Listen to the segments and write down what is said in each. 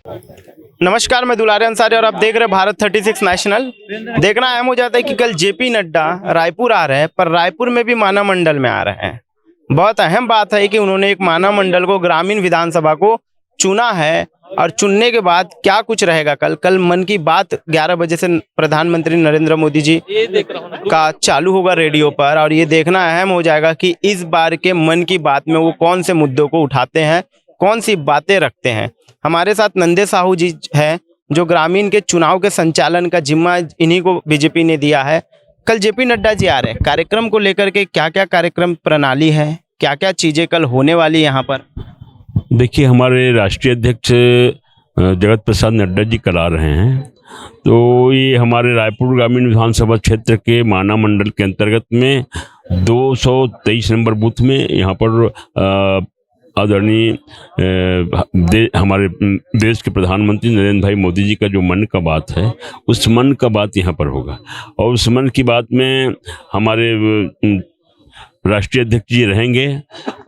नमस्कार, मैं दुलारे अंसारी और आप देख रहे हैं भारत 36 नेशनल। देखना अहम हो जाता है कि कल जेपी नड्डा रायपुर आ रहे हैं, पर रायपुर में भी माना मंडल में आ रहे हैं। बहुत अहम बात है कि उन्होंने एक माना मंडल को ग्रामीण विधानसभा को चुना है और चुनने के बाद क्या कुछ रहेगा कल मन की बात 11 बजे से प्रधानमंत्री नरेंद्र मोदी जी का चालू होगा रेडियो पर, और ये देखना अहम हो जाएगा कि इस बार के मन की बात में वो कौन से मुद्दों को उठाते हैं, कौन सी बातें रखते हैं। हमारे साथ नंदे साहू जी हैं, जो ग्रामीण के चुनाव के संचालन का जिम्मा इन्हीं को बीजेपी ने दिया है। कल जेपी नड्डा जी आ रहे हैं, कार्यक्रम को लेकर के क्या क्या कार्यक्रम प्रणाली है, क्या क्या चीजें कल होने वाली यहाँ पर? देखिए, हमारे राष्ट्रीय अध्यक्ष जगत प्रसाद नड्डा जी कल आ रहे हैं, तो ये हमारे रायपुर ग्रामीण विधानसभा क्षेत्र के माना मंडल के अंतर्गत में 223 नंबर बूथ में यहाँ पर आदरणीय हमारे देश के प्रधानमंत्री नरेंद्र भाई मोदी जी का जो मन का बात है, उस मन का बात यहाँ पर होगा। और उस मन की बात में हमारे राष्ट्रीय अध्यक्ष जी रहेंगे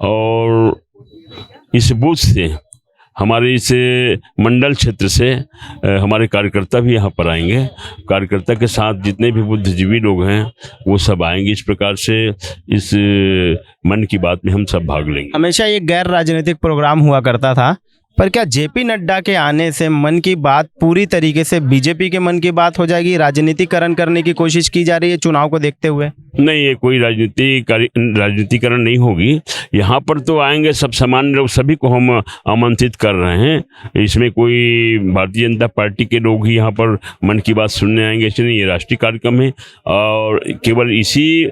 और इस बूथ से, हमारे इस मंडल क्षेत्र से हमारे कार्यकर्ता भी यहाँ पर आएंगे। कार्यकर्ता के साथ जितने भी बुद्धिजीवी लोग हैं वो सब आएंगे। इस प्रकार से इस मन की बात में हम सब भाग लेंगे। हमेशा ये गैर राजनीतिक प्रोग्राम हुआ करता था, पर क्या जेपी नड्डा के आने से मन की बात पूरी तरीके से बीजेपी के मन की बात हो जाएगी? राजनीतिकरण करने की कोशिश की जा रही है चुनाव को देखते हुए? नहीं, ये कोई राजनीतिकरण नहीं होगी। यहाँ पर तो आएंगे सब सामान्य लोग, सभी को हम आमंत्रित कर रहे हैं। इसमें कोई भारतीय जनता पार्टी के लोग ही यहाँ पर मन की बात सुनने आएंगे, इसलिए ये राष्ट्रीय कार्यक्रम है। और केवल इसी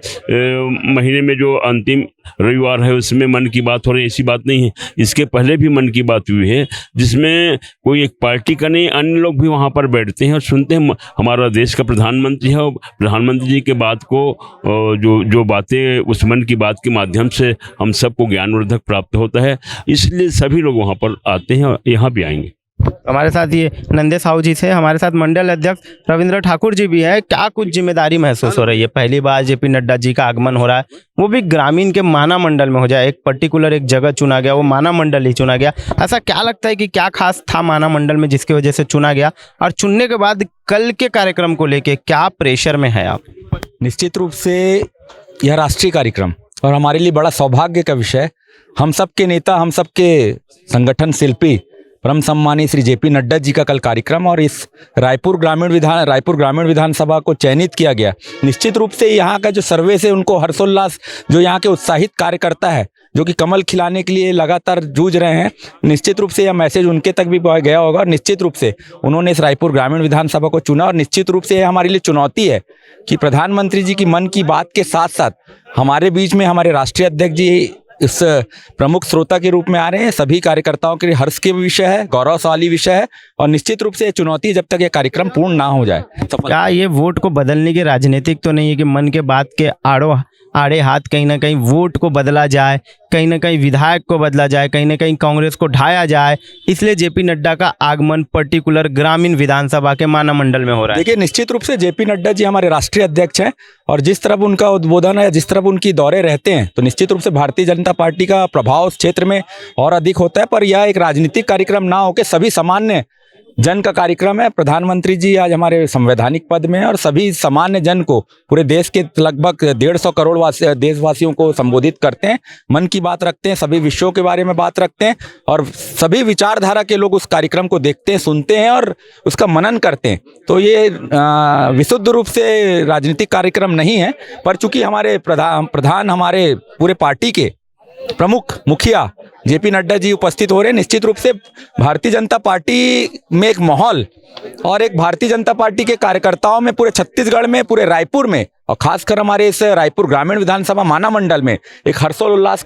महीने में जो अंतिम रविवार है उसमें मन की बात हो रही है, ऐसी बात नहीं है। इसके पहले भी मन की बात हुई है, जिसमें कोई एक पार्टी का नहीं, अन्य लोग भी वहाँ पर बैठते हैं और सुनते हैं। हमारा देश का प्रधानमंत्री है और प्रधानमंत्री जी के बात को जो बातें उस मन की बात के माध्यम से हम सबको ज्ञानवर्धक प्राप्त होता है, इसलिए सभी लोग वहाँ पर आते हैं और यहाँ भी आएंगे। हमारे साथ ये नंदे साहू जी से, हमारे साथ मंडल अध्यक्ष रविंद्र ठाकुर जी भी है। क्या कुछ जिम्मेदारी महसूस हो रही है? पहली बार जेपी नड्डा जी का आगमन हो रहा है, वो भी ग्रामीण के माना मंडल में हो जाए। एक पर्टिकुलर एक जगह चुना गया, वो माना मंडल ही चुना गया। ऐसा क्या लगता है कि क्या खास था माना मंडल में जिसकी वजह से चुना गया? और चुनने के बाद कल के कार्यक्रम को लेके क्या प्रेशर में है आप? निश्चित रूप से यह राष्ट्रीय कार्यक्रम और हमारे लिए बड़ा सौभाग्य का विषय। हम सबके नेता, हम सबके संगठन शिल्पी परम सम्मानी श्री जेपी नड्डा जी का कल कार्यक्रम, और इस रायपुर ग्रामीण विधानसभा को चयनित किया गया। निश्चित रूप से यहाँ का जो सर्वे से उनको हर्षोल्लास, जो यहाँ के उत्साहित कार्यकर्ता है जो कि कमल खिलाने के लिए लगातार जूझ रहे हैं, निश्चित रूप से यह मैसेज उनके तक भी गया होगा। और निश्चित रूप से उन्होंने इस रायपुर ग्रामीण विधानसभा को चुना। और निश्चित रूप से यह हमारे लिए चुनौती है कि प्रधानमंत्री जी की मन की बात के साथ साथ हमारे बीच में हमारे राष्ट्रीय अध्यक्ष जी इस प्रमुख श्रोता के रूप में आ रहे हैं। सभी कार्यकर्ताओं के लिए हर्ष के विषय है, गौरवशाली विषय है, और निश्चित रूप से चुनौती जब तक ये कार्यक्रम पूर्ण ना हो जाए। क्या ये वोट को बदलने की राजनीतिक तो नहीं है कि मन के बात के आड़े हाथ कहीं ना कहीं वोट को बदला जाए, कहीं ना कहीं विधायक को बदला जाए, कहीं ना कहीं कांग्रेस को ढाया जाए, इसलिए जेपी नड्डा का आगमन पर्टिकुलर ग्रामीण विधानसभा के माना मंडल में हो रहा है? देखिए, निश्चित रूप से जेपी नड्डा जी हमारे राष्ट्रीय अध्यक्ष हैं, और जिस तरफ उनका उद्बोधन है, जिस तरफ उनकी दौरे रहते हैं, तो निश्चित रूप से भारतीय जनता पार्टी का प्रभाव उस क्षेत्र में और अधिक होता है। पर यह एक राजनीतिक कार्यक्रम ना होकर सभी सामान्य जन का कार्यक्रम है। प्रधानमंत्री जी आज हमारे संवैधानिक पद में हैं और सभी सामान्य जन को, पूरे देश के लगभग 150 करोड़ देशवासियों को संबोधित करते हैं, मन की बात रखते हैं, सभी विषयों के बारे में बात रखते हैं, और सभी विचारधारा के लोग उस कार्यक्रम को देखते हैं, सुनते हैं और उसका मनन करते हैं। तो ये विशुद्ध रूप से राजनीतिक कार्यक्रम नहीं है, पर चूंकि हमारे प्रधान हमारे पूरे पार्टी के प्रमुख मुखिया जेपी नड्डा जी उपस्थित हो रहे हैं, निश्चित रूप से भारतीय जनता पार्टी में एक माहौल और एक भारतीय जनता पार्टी के कार्यकर्ताओं में पूरे छत्तीसगढ़ में, पूरे रायपुर में, और खासकर हमारे इस रायपुर ग्रामीण विधानसभा माना मंडल में एक हर्षोल्लास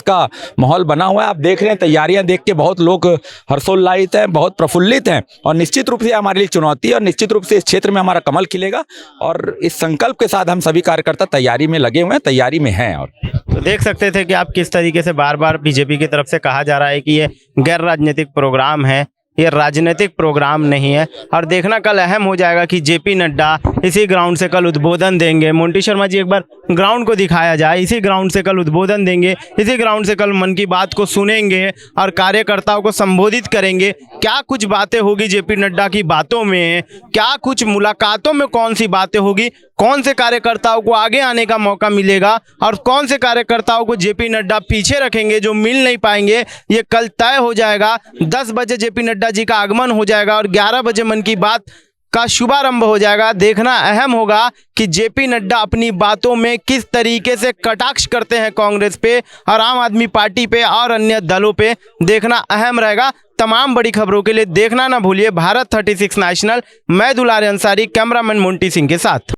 का माहौल बना हुआ है। आप देख रहे हैं, तैयारियां देख के बहुत लोग हर्षोल्लासित हैं, बहुत प्रफुल्लित हैं, और निश्चित रूप से हमारे लिए चुनौती है, और निश्चित रूप से इस क्षेत्र में हमारा कमल खिलेगा। और इस संकल्प के साथ हम सभी कार्यकर्ता तैयारी में लगे हुए हैं, तैयारी में हैं। और तो देख सकते थे कि आप किस तरीके से बार बार बीजेपी की तरफ से कहा जा रहा है कि ये गैर राजनीतिक प्रोग्राम है, ये राजनीतिक प्रोग्राम नहीं है। और देखना कल अहम हो जाएगा कि जेपी नड्डा इसी ग्राउंड से कल उद्बोधन देंगे। मोंटी शर्मा जी, एक बार ग्राउंड को दिखाया जाए, इसी ग्राउंड से कल उद्बोधन देंगे, इसी ग्राउंड से कल मन की बात को सुनेंगे और कार्यकर्ताओं को संबोधित करेंगे। क्या कुछ बातें होगी जेपी नड्डा की बातों में, क्या कुछ मुलाकातों में कौन सी बातें होगी, कौन से कार्यकर्ताओं को आगे आने का मौका मिलेगा और कौन से कार्यकर्ताओं को जेपी नड्डा पीछे रखेंगे जो मिल नहीं पाएंगे, ये कल तय हो जाएगा। 10 बजे जेपी नड्डा जी का आगमन हो जाएगा और 11 बजे मन की बात का शुभारंभ हो जाएगा। देखना अहम होगा कि जेपी नड्डा अपनी बातों में किस तरीके से कटाक्ष करते हैं कांग्रेस पे और आम आदमी पार्टी पे और अन्य दलों पे, देखना अहम रहेगा। तमाम बड़ी खबरों के लिए देखना ना भूलिए भारत 36 नेशनल। मैं दुलारे अंसारी, कैमरामैन मोंटी सिंह के साथ।